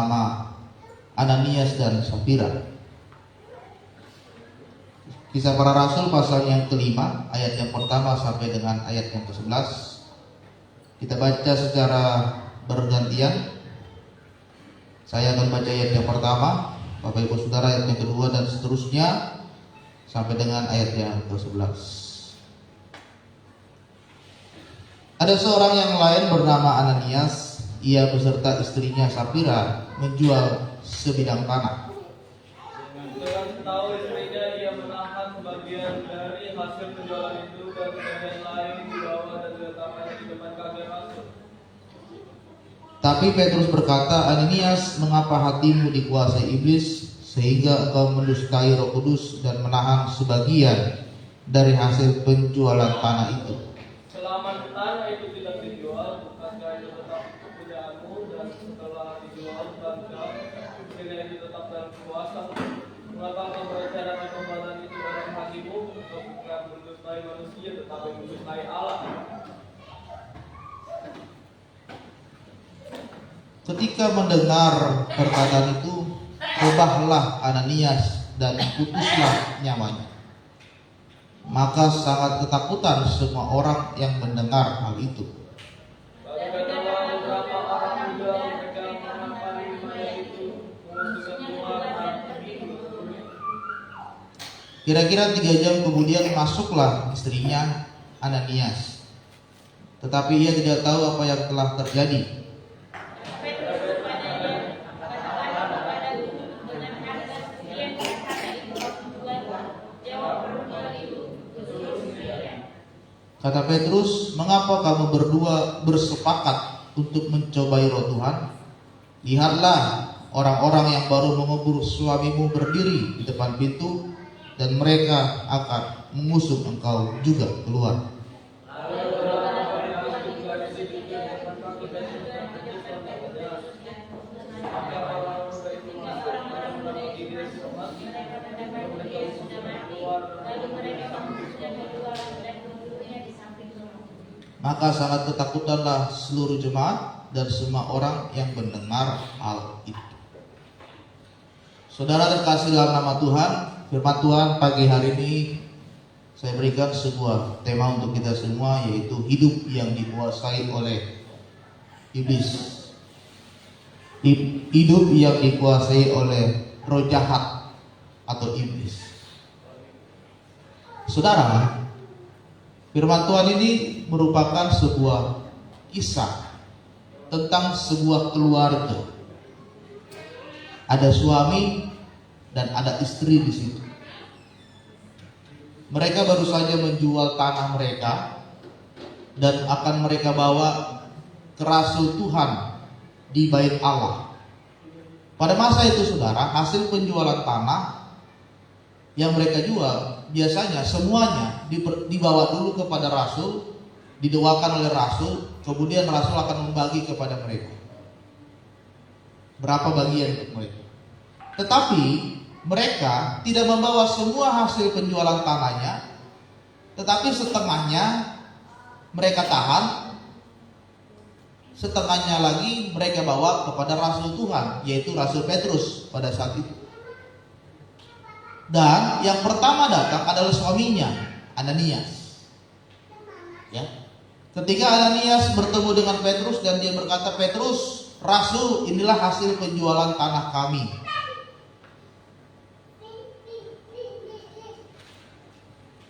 bernama Ananias dan Safira. Kisah Para Rasul pasal yang kelima, ayat yang pertama sampai dengan ayat yang ke-11. Kita baca secara bergantian. Saya akan baca ayat yang pertama, Bapak Ibu Saudara ayat yang kedua, dan seterusnya sampai dengan ayat yang ke-11. Ada seorang yang lain bernama Ananias. Ia beserta istrinya Safira menjual sebidang tanah. Dengan tahu istrinya, ia menahan sebagian dari hasil penjualan itu dan sebagian lain dibawa dan diletakkannya di depan kaki rasul. Tapi Petrus berkata, Ananias, mengapa hatimu dikuasai iblis sehingga engkau mendustai Roh Kudus dan menahan sebagian dari hasil penjualan tanah itu? Selama tanah itu tidak dijual, bukankah itu tetap kepunyaanmu, dan setelah dijual, bukankah istrinya itu tetap dalam kuasa? Mengapa engkau merencanakan pembuatan itu dalam hatimu? Engkau bukan mendustai manusia, tetapi mendustai Allah. Ketika mendengar perkataan itu, rebahlah Ananias dan putuslah nyawanya. Maka sangat ketakutan semua orang yang mendengar hal itu. Lalu datanglah beberapa orang muda, mereka mengampani mayat itu, memusnahkan Tuhan dan Kira-kira 3 jam kemudian masuklah istrinya Ananias. Tetapi ia tidak tahu apa yang telah terjadi. Kata Petrus, mengapa kamu berdua bersepakat untuk mencobai Roh Tuhan? Lihatlah, orang-orang yang baru mengubur suamimu berdiri di depan pintu, dan mereka akan mengusung engkau juga keluar. Maka sangat ketakutanlah seluruh jemaat dan semua orang yang mendengar hal itu. Saudara terkasih dalam nama Tuhan, firman Tuhan pagi hari ini saya berikan sebuah tema untuk kita semua, yaitu hidup yang dikuasai oleh iblis. Hidup yang dikuasai oleh roh jahat atau iblis. Saudara, firman Tuhan ini merupakan sebuah kisah tentang sebuah keluarga. Ada suami dan ada istri di situ. Mereka baru saja menjual tanah mereka dan akan mereka bawa ke rasul Tuhan di bait Allah. Pada masa itu saudara, hasil penjualan tanah yang mereka jual biasanya semuanya dibawa dulu kepada rasul, didoakan oleh rasul, kemudian rasul akan membagi kepada mereka berapa bagian untuk mereka. Tetapi mereka tidak membawa semua hasil penjualan tanahnya, tetapi setengahnya mereka tahan, setengahnya lagi mereka bawa kepada rasul Tuhan, yaitu Rasul Petrus pada saat itu. Dan yang pertama datang adalah suaminya, Ananias. Ya. Ketika Ananias bertemu dengan Petrus dan dia berkata, Petrus, Rasul, inilah hasil penjualan tanah kami.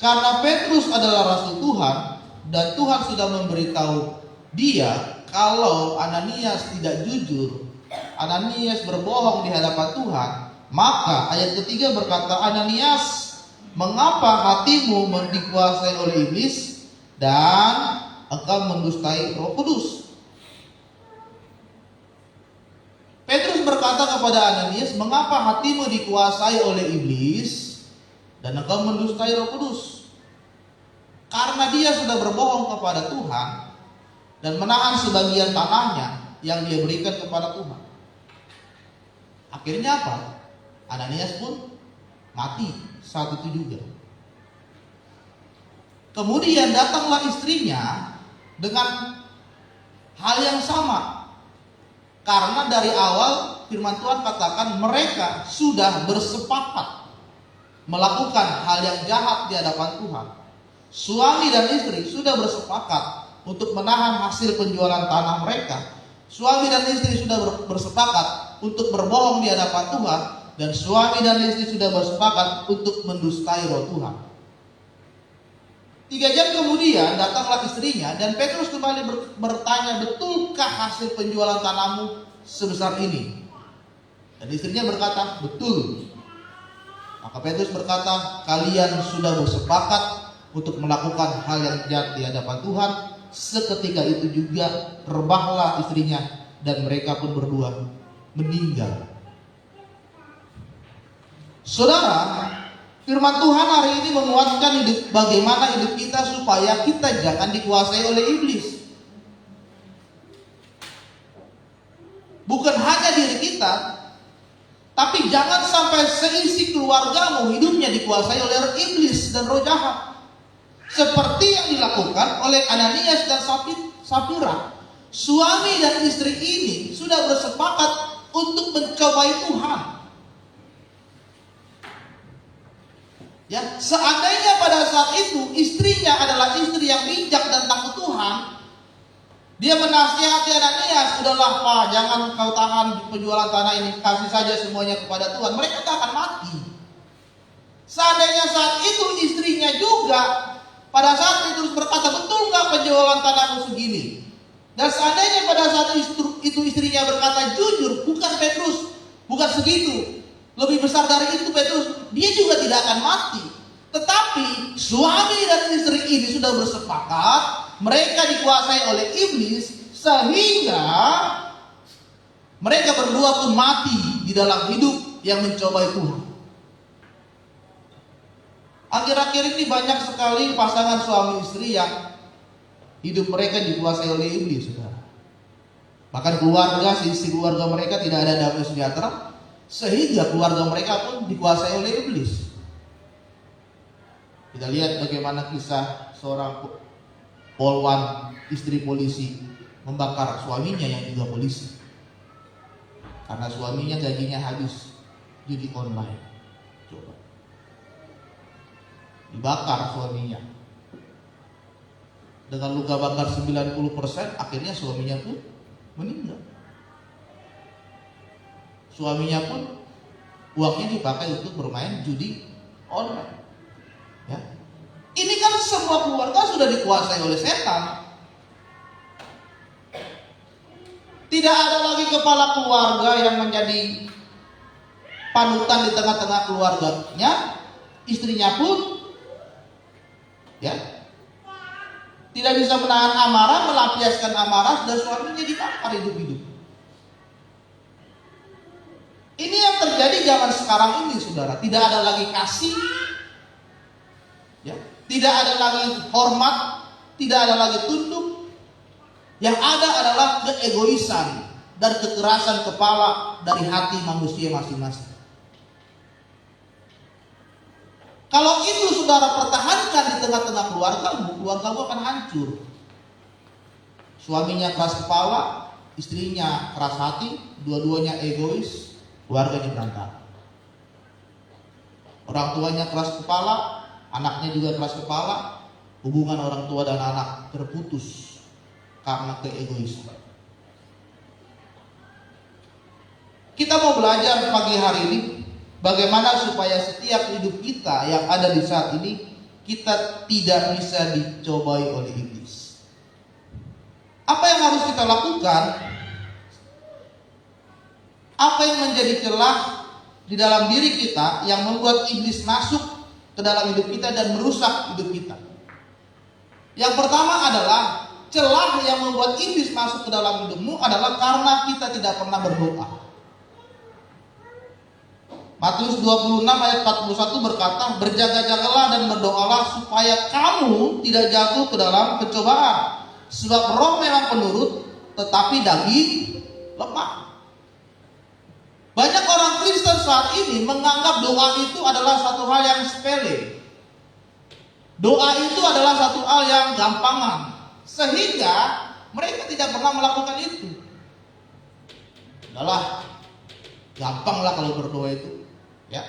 Karena Petrus adalah Rasul Tuhan dan Tuhan sudah memberitahu dia kalau Ananias tidak jujur, Ananias berbohong di hadapan Tuhan, maka ayat ketiga berkata, Ananias, mengapa hatimu dikuasai oleh iblis dan engkau mendustai Roh Kudus? Petrus berkata kepada Ananias, mengapa hatimu dikuasai oleh iblis dan engkau mendustai Roh Kudus? Karena dia sudah berbohong kepada Tuhan dan menahan sebagian tanahnya yang dia berikan kepada Tuhan. Akhirnya apa? Ananias pun mati saat itu juga. Kemudian datanglah istrinya dengan hal yang sama. Karena dari awal firman Tuhan katakan mereka sudah bersepakat melakukan hal yang jahat di hadapan Tuhan. Suami dan istri sudah bersepakat untuk menahan hasil penjualan tanah mereka. Suami dan istri sudah bersepakat untuk berbohong di hadapan Tuhan. Dan suami dan istri sudah bersepakat untuk mendustai roh Tuhan. 3 jam kemudian datanglah istrinya dan Petrus kembali bertanya, betulkah hasil penjualan tanahmu sebesar ini? Dan istrinya berkata, betul. Maka Petrus berkata, kalian sudah bersepakat untuk melakukan hal yang jahat di hadapan Tuhan. Seketika itu juga rebahlah istrinya dan mereka pun berdua meninggal. Saudara, firman Tuhan hari ini menguatkan bagaimana hidup kita supaya kita jangan dikuasai oleh iblis. Bukan hanya diri kita, tapi jangan sampai seisi keluargamu hidupnya dikuasai oleh iblis dan roh jahat. Seperti yang dilakukan oleh Ananias dan Safira. Suami dan istri ini sudah bersepakat untuk mencobai Tuhan. Ya, seandainya pada saat itu istrinya adalah istri yang bijak dan takut Tuhan, dia menasihati Ananias, udahlah Pak, jangan kau tahan penjualan tanah ini, kasih saja semuanya kepada Tuhan. Mereka tak akan mati. Seandainya saat itu istrinya juga pada saat itu berkata, betul nggak penjualan tanahmu segini? Dan seandainya pada saat itu istrinya berkata jujur, bukan Petrus, bukan segitu, lebih besar dari itu Petrus, dia juga tidak akan mati. Tetapi suami dan istri ini sudah bersepakat, mereka dikuasai oleh iblis, sehingga mereka berdua pun mati di dalam hidup yang mencobai Tuhan. Akhir-akhir ini banyak sekali pasangan suami istri yang hidup mereka dikuasai oleh iblis, saudara. Bahkan keluarga, sisi keluarga mereka tidak ada damai sejahtera, sehingga keluarga mereka pun dikuasai oleh iblis. Kita lihat bagaimana kisah seorang polwan, istri polisi, membakar suaminya yang juga polisi. Karena suaminya gajinya habis judi online. Coba. Dibakar suaminya. Dengan luka bakar 90%, akhirnya suaminya pun meninggal. Suaminya pun uangnya dipakai untuk bermain judi online. Ya. Ini kan semua keluarga sudah dikuasai oleh setan. Tidak ada lagi kepala keluarga yang menjadi panutan di tengah-tengah keluarganya. Istrinya pun ya tidak bisa menahan amarah, melampiaskan amarah, dan suaminya dibakar hidup-hidup. Ini yang terjadi zaman sekarang ini, saudara. Tidak ada lagi kasih, ya, tidak ada lagi hormat, tidak ada lagi tunduk. Yang ada adalah keegoisan dan kekerasan kepala dari hati manusia masing-masing. Kalau itu saudara pertahankan di tengah-tengah keluargamu akan hancur. Suaminya keras kepala, istrinya keras hati, dua-duanya egois, keluarganya berantakan. Orang tuanya keras kepala, anaknya juga keras kepala, hubungan orang tua dan anak terputus karena keegoisan. Kita mau belajar pagi hari ini bagaimana supaya setiap hidup kita yang ada di saat ini kita tidak bisa dicobai oleh iblis. Apa yang harus kita lakukan? Apa yang menjadi celah di dalam diri kita yang membuat iblis masuk ke dalam hidup kita dan merusak hidup kita? Yang pertama adalah celah yang membuat iblis masuk ke dalam hidupmu adalah karena kita tidak pernah berdoa. Matius 26 ayat 41 berkata, berjaga-jagalah dan berdoalah supaya kamu tidak jatuh ke dalam pencobaan. Sebab roh memang penurut, tetapi daging lemah. Banyak orang Kristen saat ini menganggap doa itu adalah satu hal yang sepele. Doa itu adalah satu hal yang gampangan, sehingga mereka tidak pernah melakukan itu. Udahlah, gampang lah kalau berdoa itu, ya.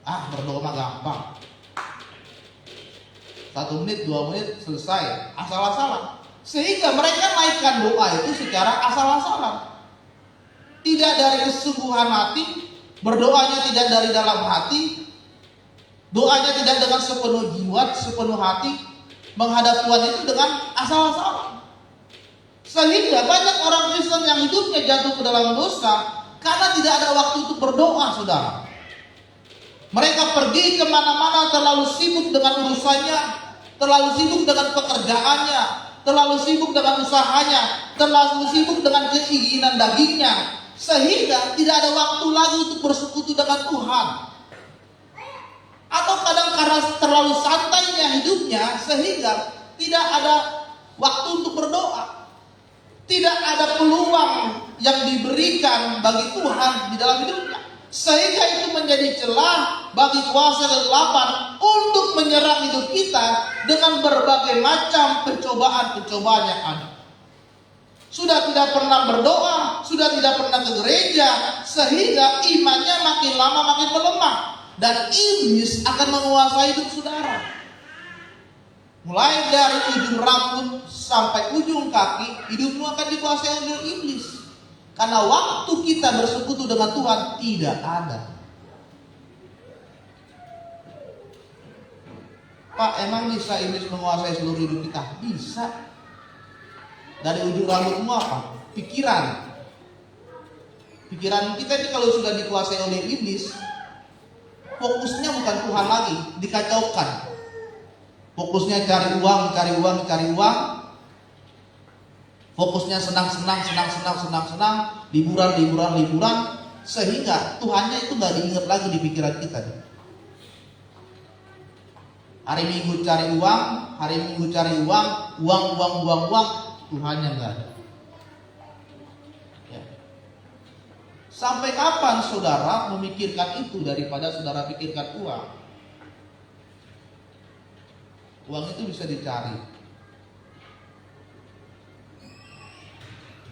Berdoa mah gampang. 1 menit, 2 menit selesai, asal-asalan. Sehingga mereka naikkan doa itu secara asal-asalan. Tidak dari kesungguhan hati, berdoanya tidak dari dalam hati, doanya tidak dengan sepenuh jiwa, sepenuh hati, menghadap Tuhan itu dengan asal-asalan. Sehingga banyak orang Kristen yang hidupnya jatuh ke dalam dosa karena tidak ada waktu untuk berdoa, saudara. Mereka pergi kemana-mana terlalu sibuk dengan urusannya, terlalu sibuk dengan pekerjaannya, terlalu sibuk dengan usahanya, terlalu sibuk dengan keinginan dagingnya, sehingga tidak ada waktu lagi untuk bersekutu dengan Tuhan. Atau kadang karena terlalu santainya hidupnya, sehingga tidak ada waktu untuk berdoa. Tidak ada peluang yang diberikan bagi Tuhan di dalam hidupnya. Sehingga itu menjadi celah bagi kuasa kegelapan untuk menyerang hidup kita dengan berbagai macam pencobaan-pencobaan yang ada. Sudah tidak pernah berdoa, sudah tidak pernah ke gereja, sehingga imannya makin lama makin melemah. Dan iblis akan menguasai hidup saudara. Mulai dari ujung rambut sampai ujung kaki, hidupmu akan dikuasai oleh iblis. Karena waktu kita bersekutu dengan Tuhan tidak ada. Pak, emang bisa iblis menguasai seluruh hidup kita? Bisa. Dari ujung rambutmu apa? Pikiran. Pikiran kita ini kalau sudah dikuasai oleh iblis, fokusnya bukan Tuhan lagi, dikacaukan. Fokusnya cari uang. Fokusnya senang, liburan, sehingga Tuhannya itu gak diingat lagi di pikiran kita. Hari Minggu cari uang, uang, Tuhannya gak ada. Ya. Sampai kapan saudara memikirkan itu daripada saudara pikirkan uang? Uang itu bisa dicari.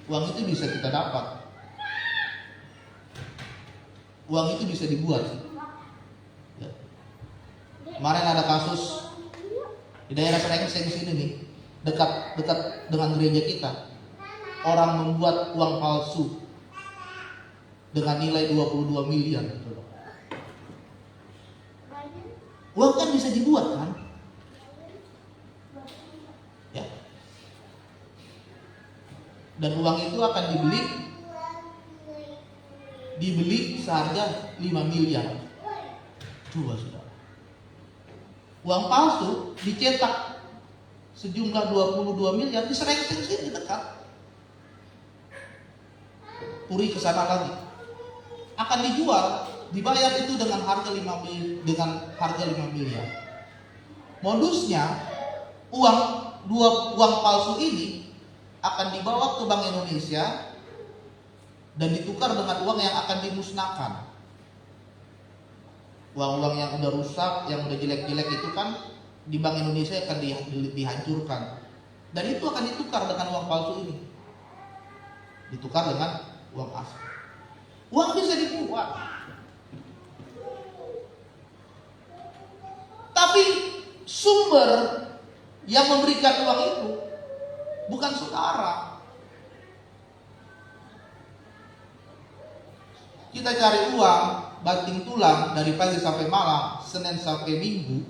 Uang itu bisa kita dapat. Uang itu bisa dibuat. Ya. Kemarin ada kasus di daerah Serengseng sini nih, dekat dengan gereja kita. Orang membuat uang palsu dengan nilai 22 miliar. Uang kan bisa dibuat kan? Ya. Dan uang itu akan dibeli seharga 5 miliar. Coba saudara. Uang palsu dicetak sejumlah 22 miliar di Serengseng sini dekat. Puri ke sana lagi. Akan dijual, dibayar itu dengan harga 5 miliar. Modusnya uang palsu ini akan dibawa ke Bank Indonesia dan ditukar dengan uang yang akan dimusnahkan. Uang-uang yang udah rusak, yang udah jelek-jelek itu kan di Bank Indonesia akan dihancurkan. Dan itu akan ditukar dengan uang palsu ini. Ditukar dengan uang asli. Uang bisa dibuat. Tapi sumber yang memberikan uang itu bukan saudara. Kita cari uang, banting tulang dari pagi sampai malam, Senin sampai Minggu.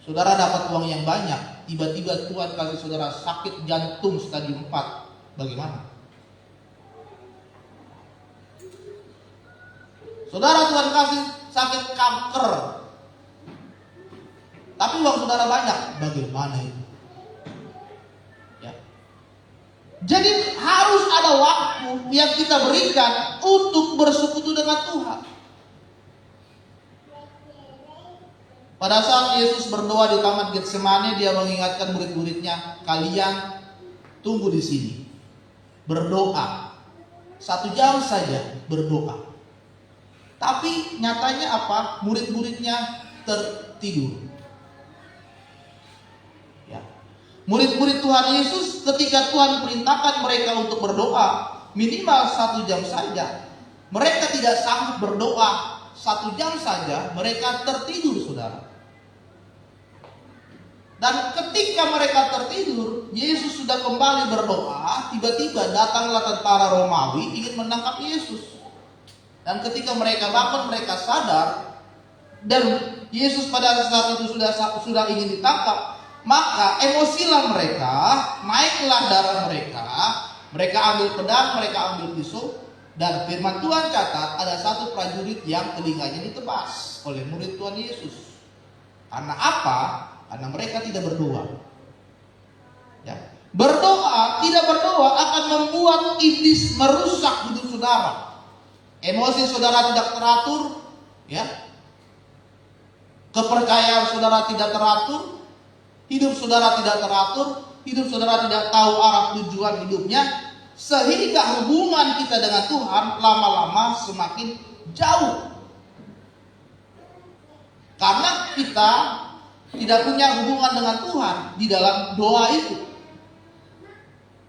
Saudara dapat uang yang banyak, tiba-tiba Tuhan kasih saudara sakit jantung stadium 4. Bagaimana? Saudara Tuhan kasih sakit kanker, tapi uang saudara banyak. Bagaimana itu? Jadi harus ada waktu yang kita berikan untuk bersekutu dengan Tuhan. Pada saat Yesus berdoa di Taman Getsemani, dia mengingatkan murid-muridnya, kalian tunggu di sini, berdoa 1 jam saja berdoa. Tapi nyatanya apa? Murid-muridnya tertidur. Murid-murid Tuhan Yesus ketika Tuhan perintahkan mereka untuk berdoa, minimal 1 jam saja. Mereka tidak sanggup berdoa 1 jam saja, mereka tertidur, saudara. Dan ketika mereka tertidur, Yesus sudah kembali berdoa, tiba-tiba datanglah tentara Romawi ingin menangkap Yesus. Dan ketika mereka bangun, mereka sadar, dan Yesus pada saat itu sudah ingin ditangkap, maka emosilah mereka, naiklah darah mereka, mereka ambil pedang, mereka ambil pisau, dan firman Tuhan catat ada satu prajurit yang telinganya ditebas oleh murid Tuhan Yesus. Karena apa? Karena mereka tidak berdoa. Ya. Berdoa, tidak berdoa akan membuat iblis merusak hidup saudara. Emosi saudara tidak teratur, ya. Kepercayaan saudara tidak teratur, hidup saudara tidak teratur, hidup saudara tidak tahu arah tujuan hidupnya, sehingga hubungan kita dengan Tuhan lama-lama semakin jauh. Karena kita tidak punya hubungan dengan Tuhan di dalam doa itu.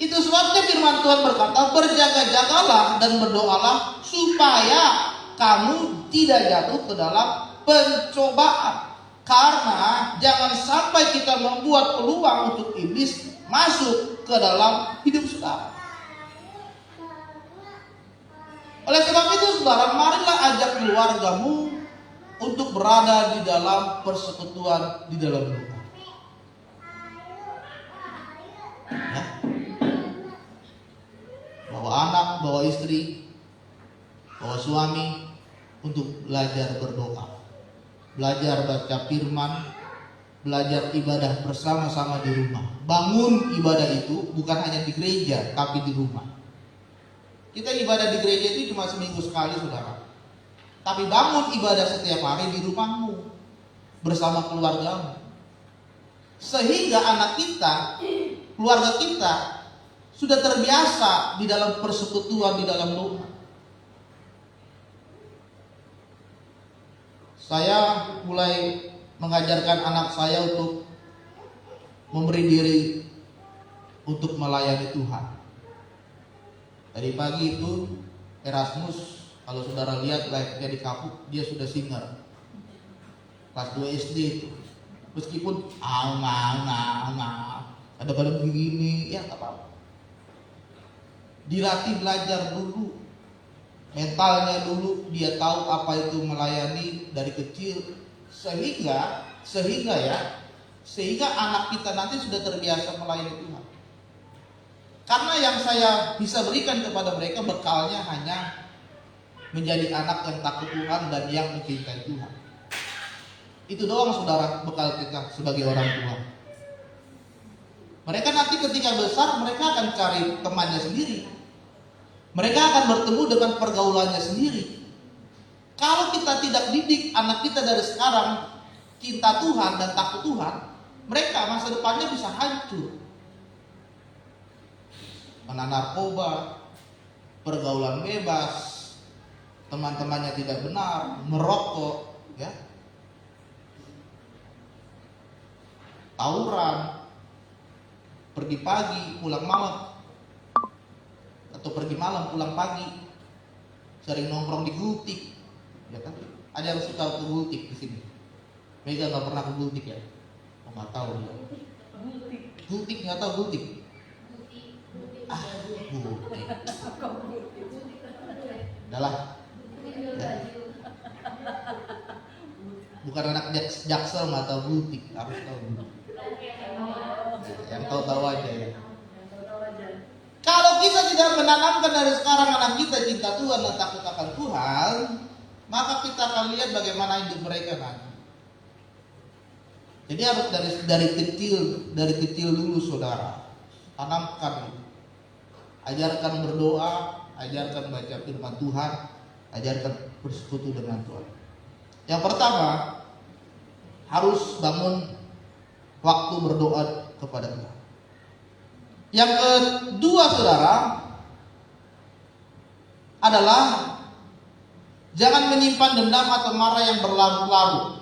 Itu sebabnya firman Tuhan berkata, berjaga-jagalah dan berdoalah supaya kamu tidak jatuh ke dalam pencobaan. Karena jangan sampai kita membuat peluang untuk iblis masuk ke dalam hidup saudara. Oleh sebab itu saudara, marilah ajak keluargamu untuk berada di dalam persekutuan di dalam doa. Ya. Bawa anak, bawa istri, bawa suami untuk belajar berdoa. Belajar baca firman, belajar ibadah bersama-sama di rumah. Bangun ibadah itu bukan hanya di gereja, tapi di rumah. Kita ibadah di gereja itu cuma seminggu sekali, saudara. Tapi bangun ibadah setiap hari di rumahmu bersama keluargamu. Sehingga anak kita, keluarga kita sudah terbiasa di dalam persekutuan, di dalam doa. Saya mulai mengajarkan anak saya untuk memberi diri untuk melayani Tuhan. Dari pagi itu Erasmus, kalau saudara lihat live-nya di Kapuk, dia sudah singer. Kelas 2 SD itu. Meskipun ada pada begini, ya tak apa-apa. Dilatih belajar dulu. Mentalnya dulu, dia tahu apa itu melayani dari kecil. Sehingga anak kita nanti sudah terbiasa melayani Tuhan. Karena yang saya bisa berikan kepada mereka bekalnya hanya menjadi anak yang takut Tuhan dan yang mencintai Tuhan. Itu doang saudara bekal kita sebagai orang tua. Mereka nanti ketika besar mereka akan cari temannya sendiri. Mereka akan bertemu dengan pergaulannya sendiri. Kalau kita tidak didik anak kita dari sekarang cinta Tuhan dan takut Tuhan, mereka masa depannya bisa hancur. Kena narkoba, pergaulan bebas, teman-temannya tidak benar, merokok, ya, tawuran, pergi pagi pulang malam, atau pergi malam pulang pagi, sering nongkrong di Gultik, ya kan? Ada yang suka ke Gultik di sini. Mega nggak pernah ke Gultik ya? Oh, nggak tahu ya. Gultik nggak tahu Gultik? Gultik. Udahlah. Ya. Bukan anak Jaksel nggak tahu Gultik, harus tahu Gultik. Yang tahu-tahu aja ya. Kalau kita tidak menanamkan dari sekarang anak kita cinta Tuhan dan takut akan Tuhan, maka kita akan lihat bagaimana hidup mereka nanti. Jadi harus dari kecil dulu saudara, tanamkan, ajarkan berdoa, ajarkan baca firman Tuhan, ajarkan bersekutu dengan Tuhan. Yang pertama, harus bangun waktu berdoa kepada Tuhan. Yang kedua saudara adalah jangan menyimpan dendam atau marah yang berlarut-larut.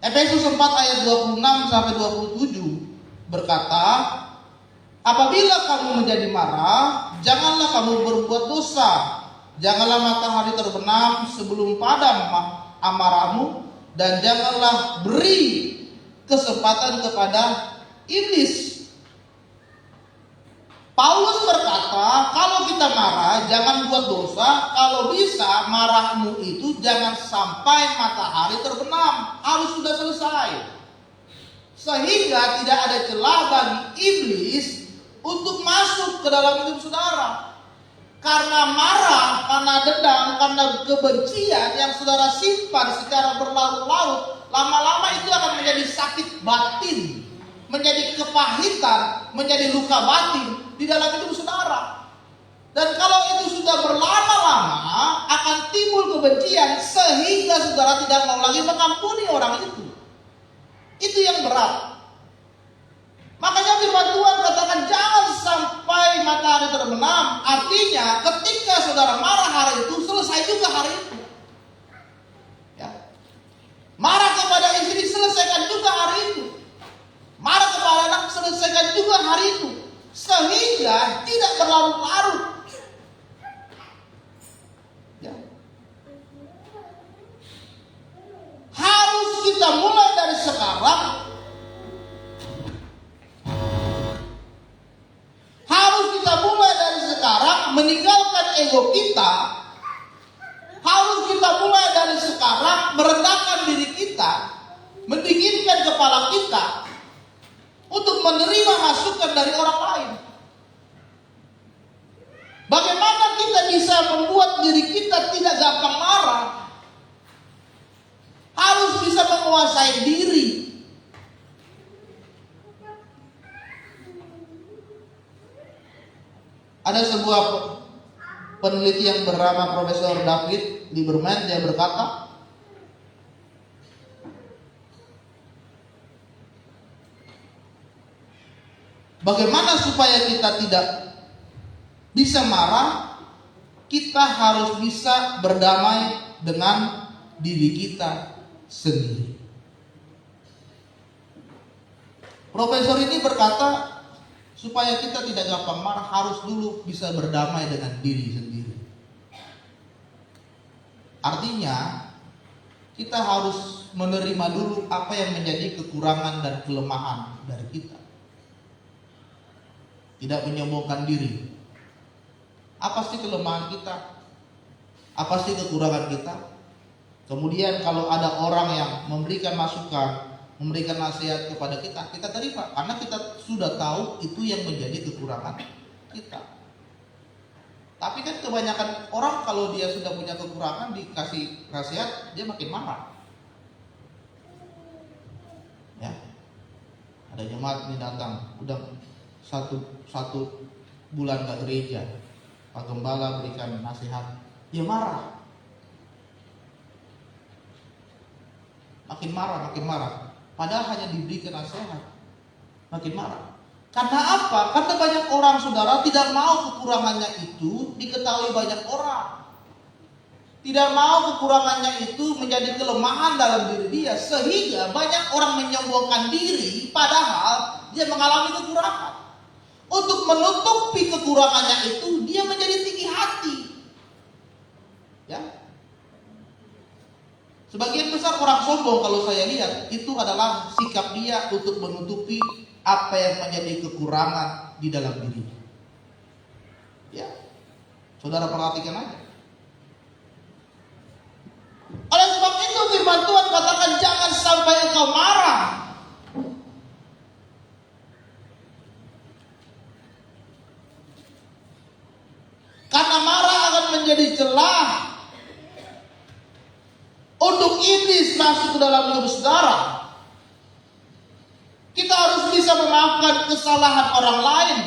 Efesus 4 ayat 26 sampai 27 berkata, apabila kamu menjadi marah, janganlah kamu berbuat dosa. Janganlah matahari terbenam sebelum padam amarahmu, dan janganlah beri kesempatan kepada iblis. Paulus berkata, kalau kita marah jangan buat dosa, kalau bisa marahmu itu jangan sampai matahari terbenam, harus sudah selesai. Sehingga tidak ada celah bagi iblis untuk masuk ke dalam hidup saudara. Karena marah, karena dendam, karena kebencian yang saudara simpan secara berlarut-larut, lama-lama itu akan menjadi sakit batin, menjadi kepahitan, menjadi luka batin di dalam hidup saudara. Dan kalau itu sudah berlama-lama, akan timbul kebencian sehingga saudara tidak mau lagi mengampuni orang itu. Itu yang berat. Makanya firman Tuhan katakan jangan sampai matahari terbenam. Artinya ketika saudara marah hari itu, selesai juga hari itu. Ya. Marah kepada istri, selesaikan juga hari itu. Marah kepada anak, selesaikan juga hari itu. Sehingga tidak berlarut-larut. Ya. Harus kita mulai dari sekarang. Harus kita mulai dari sekarang meninggalkan ego kita. Harus kita mulai dari sekarang merendahkan diri kita, mendinginkan kepala kita untuk menerima masukan dari orang lain. Bagaimana kita bisa membuat diri kita tidak gampang marah? Harus bisa menguasai diri. Ada sebuah peneliti yang bernama Profesor David Lieberman, dia berkata, bagaimana supaya kita tidak bisa marah? Kita harus bisa berdamai dengan diri kita sendiri. Profesor ini berkata, supaya kita tidak gampang marah, harus dulu bisa berdamai dengan diri sendiri. Artinya, kita harus menerima dulu apa yang menjadi kekurangan dan kelemahan dari kita. Tidak menyombongkan diri. Apa sih kelemahan kita? Apa sih kekurangan kita? Kemudian kalau ada orang yang memberikan masukan, memberikan nasihat kepada kita, kita terima karena kita sudah tahu itu yang menjadi kekurangan kita. Tapi kan kebanyakan orang kalau dia sudah punya kekurangan dikasih nasihat, dia makin marah. Ya, ada jemaat ini datang, udah satu bulan gak gereja, Pak Gembala berikan nasihat, dia marah, makin marah. Padahal hanya diberikan nasihat, makin marah. Karena apa? Karena banyak orang saudara tidak mau kekurangannya itu diketahui banyak orang. Tidak mau kekurangannya itu menjadi kelemahan dalam diri dia. Sehingga banyak orang menyombongkan diri padahal dia mengalami kekurangan. Untuk menutupi kekurangannya itu dia menjadi tinggi hati. Ya. Sebagian besar orang sombong kalau saya lihat itu adalah sikap dia untuk menutupi apa yang menjadi kekurangan di dalam dirinya. Ya, saudara perhatikan aja. Oleh sebab itu firman Tuhan katakan jangan sampai engkau marah. Karena marah akan menjadi celah untuk iblis masuk ke dalam hidup saudara. Kita harus bisa memaafkan kesalahan orang lain,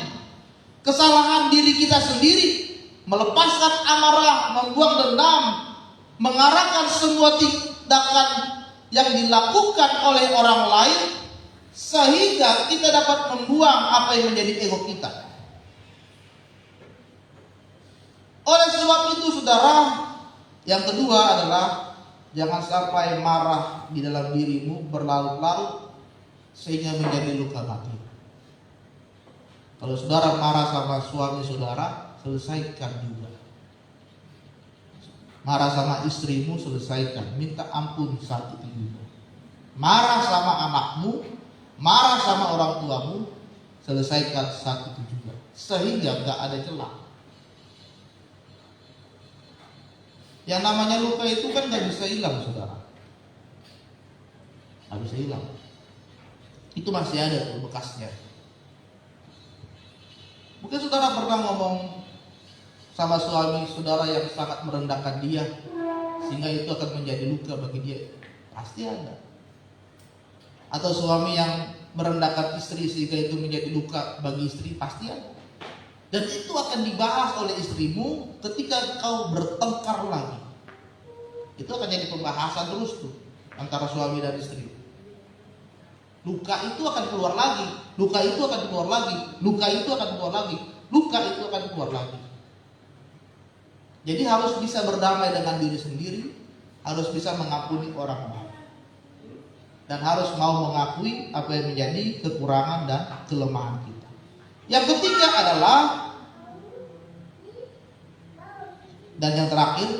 kesalahan diri kita sendiri, melepaskan amarah, membuang dendam, mengarahkan semua tindakan yang dilakukan oleh orang lain, sehingga kita dapat membuang apa yang menjadi ego kita. Oleh sebab itu saudara, yang kedua adalah jangan sampai marah di dalam dirimu berlarut-larut sehingga menjadi luka batin. Kalau saudara marah sama suami saudara, selesaikan juga. Marah sama istrimu, selesaikan. Minta ampun saat itu juga. Marah sama anakmu, marah sama orang tuamu, selesaikan saat itu juga. Sehingga gak ada celah. Yang namanya luka itu kan gak bisa hilang, saudara. Gak bisa hilang. Itu masih ada tuh bekasnya. Mungkin saudara pernah ngomong sama suami saudara yang sangat merendahkan dia, sehingga itu akan menjadi luka bagi dia. Pasti ada. Atau suami yang merendahkan istri sehingga itu menjadi luka bagi istri, pasti ada. Dan itu akan dibahas oleh istrimu ketika kau bertengkar lagi. Itu akan jadi pembahasan terus tuh antara suami dan istri. Luka itu akan keluar lagi, luka itu akan keluar lagi, luka itu akan keluar lagi, luka itu akan keluar lagi. Jadi harus bisa berdamai dengan diri sendiri, harus bisa mengampuni orang lain, dan harus mau mengakui apa yang menjadi kekurangan dan kelemahan kita. Yang ketiga adalah, dan yang terakhir,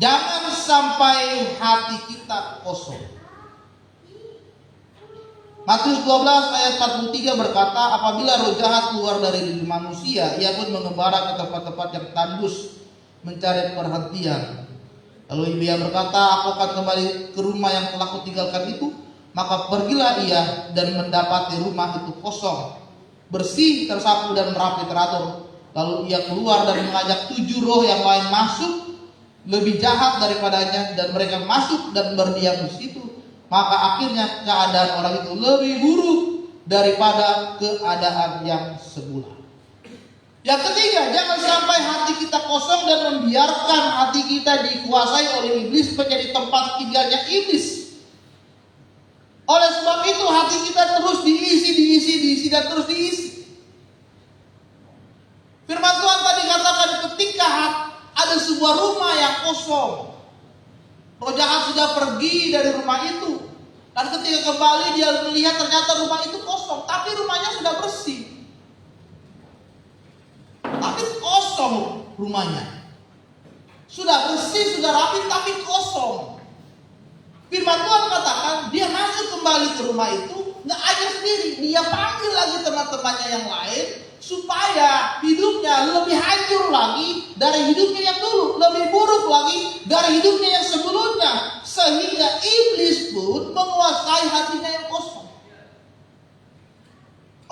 jangan sampai hati kita kosong. Matius 12 ayat 43 berkata, apabila roh jahat keluar dari diri manusia, ia pun mengembara ke tempat-tempat yang tandus mencari perhentian. Lalu ia berkata, aku akan kembali ke rumah yang telah kutinggalkan itu. Maka pergilah ia dan mendapati rumah itu kosong, bersih, tersapu dan rapi teratur. Lalu ia keluar dan mengajak 7 roh yang lain masuk, lebih jahat daripadanya, dan mereka masuk dan berdiam di situ. Maka akhirnya keadaan orang itu lebih buruk daripada keadaan yang semula. Yang ketiga, jangan sampai hati kita kosong dan membiarkan hati kita dikuasai oleh iblis menjadi tempat tinggalnya iblis. Oleh sebab itu hati kita terus diisi dan terus diisi. Firman Tuhan tadi katakan, ketika ada sebuah rumah yang kosong, roh jahat sudah pergi dari rumah itu, dan ketika kembali dia melihat ternyata rumah itu kosong, tapi rumahnya sudah bersih. Tapi kosong rumahnya. Sudah bersih, sudah rapi, tapi kosong. Firman Tuhan katakan, dia masuk kembali ke rumah itu, nggak aja sendiri, dia panggil lagi teman-temannya yang lain, supaya hidupnya lebih hancur lagi dari hidupnya yang dulu, lebih buruk lagi dari hidupnya yang sebelumnya, sehingga iblis pun menguasai hatinya yang kosong.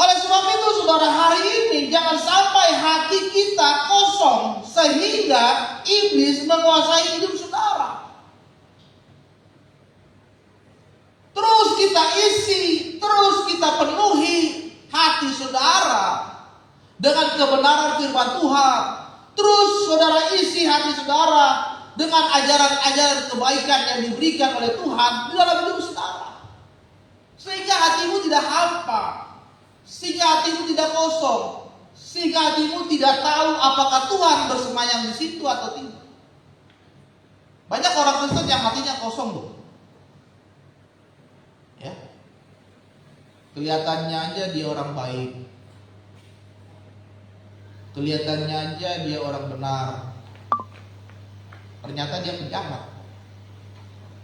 Oleh sebab itu saudara, hari ini jangan sampai hati kita kosong sehingga iblis menguasai hidup saudara. Terus kita isi, terus kita penuhi hati saudara dengan kebenaran firman Tuhan. Terus saudara isi hati saudara dengan ajaran-ajaran kebaikan yang diberikan oleh Tuhan di dalam hidup saudara. Sehingga hatimu tidak hampa, sehingga hatimu tidak kosong, sehingga hatimu tidak tahu apakah Tuhan bersemayam di situ atau tidak. Banyak orang Kristen yang hatinya kosong loh. Ya. Kelihatannya aja dia orang baik, kelihatannya aja dia orang benar, ternyata dia penjahat,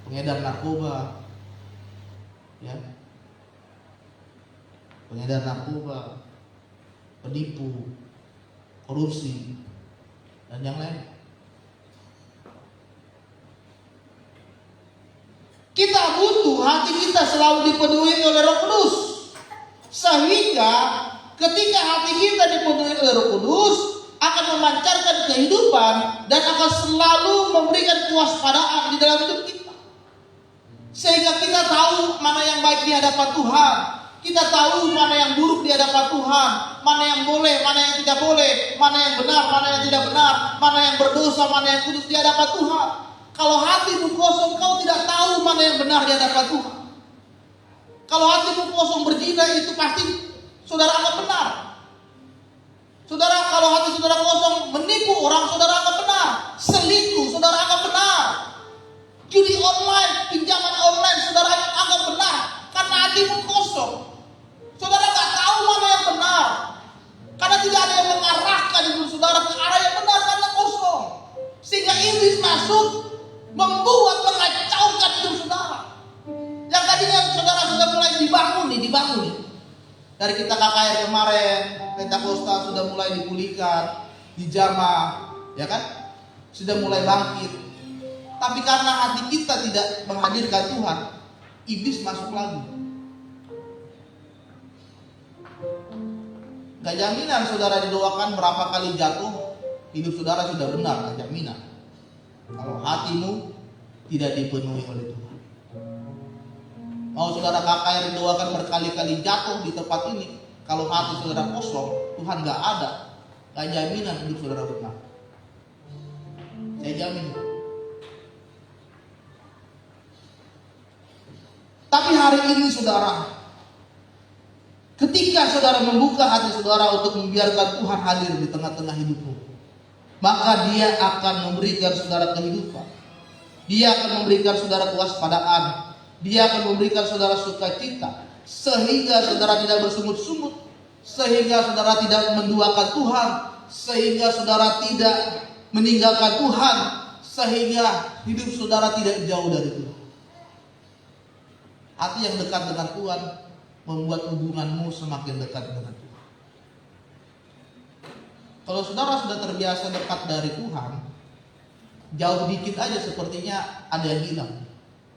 pengedar narkoba, ya, pengedar narkoba, penipu, korupsi, dan yang lain. Kita butuh hati kita selalu dipenuhi oleh Roh Kudus, sehingga ketika hati kita dipenuhi oleh Roh Kudus akan memancarkan kehidupan dan akan selalu memberikan kewaspadaan di dalam hidup kita, sehingga kita tahu mana yang baik di hadapan Tuhan, kita tahu mana yang buruk di hadapan Tuhan, mana yang boleh, mana yang tidak boleh, mana yang benar, mana yang tidak benar, mana yang berdosa, mana yang kudus di hadapan Tuhan. Kalau hatimu kosong, kau tidak tahu mana yang benar di hadapan Tuhan. Kalau hatimu kosong berzina, itu pasti saudara anggap benar. Saudara, kalau hati saudara kosong menipu orang, saudara anggap benar. Selingkuh, saudara anggap benar. Judi online, pinjaman online, saudara anggap benar. Karena hatimu kosong. Saudara nggak tahu mana yang benar. Karena tidak bermaksud membuat mengacaukan hidup saudara. Yang tadinya saudara sudah mulai dibangun nih. Dari kita KKR kemarin, Pentakosta sudah mulai dipulihkan, dijamah, ya kan? Sudah mulai bangkit. Tapi karena hati kita tidak menghadirkan Tuhan, iblis masuk lagi. Gak jaminan saudara didoakan berapa kali jatuh, hidup saudara sudah benar, gak jaminan. Kalau hatimu tidak dipenuhi oleh Tuhan. Mau saudara KKR didoakan berkali-kali jatuh di tempat ini, kalau hati saudara kosong, Tuhan gak ada, gak jaminan hidup saudara benar. Saya jamin. Tapi hari ini saudara, ketika saudara membuka hati saudara untuk membiarkan Tuhan hadir di tengah-tengah hidupmu, maka Dia akan memberikan saudara kehidupan. Dia akan memberikan saudara kewaspadaan. Dia akan memberikan saudara sukacita, sehingga saudara tidak bersungut-sungut, sehingga saudara tidak menduakan Tuhan, sehingga saudara tidak meninggalkan Tuhan, sehingga hidup saudara tidak jauh dari Tuhan. Hati yang dekat dengan Tuhan membuat hubunganmu semakin dekat dengan Tuhan. Kalau saudara sudah terbiasa dekat dari Tuhan, jauh dikit aja sepertinya ada yang hilang.